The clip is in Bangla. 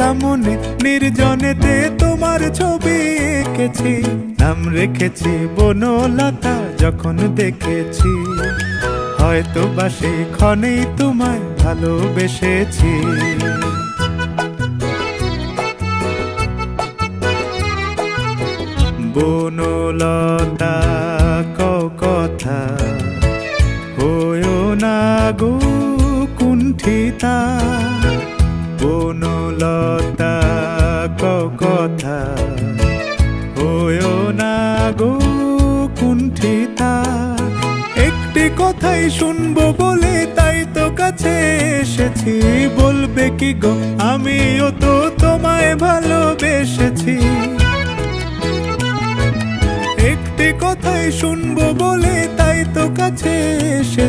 একলা মনে নির্জনেতে তোমার ছবি এঁকেছি, নাম রেখেছি বনলতা যখন দেখেছি, হয়তো বা সেই ক্ষণেই তোমায় ভালোবেসেছি। বনলতা কও কথা, হয়ো না গো কুণ্ঠিতা। বনলতা কও কথা, হয়ো না গো কুণ্ঠিতা। একটি কথাই শুনবো বলে তাই তো কাছে এসেছি, বলবে কি গো আমিও তো তোমায় ভালোবেসেছি। একটি কথাই শুনবো বলে তাই তো কাছে এসেছি।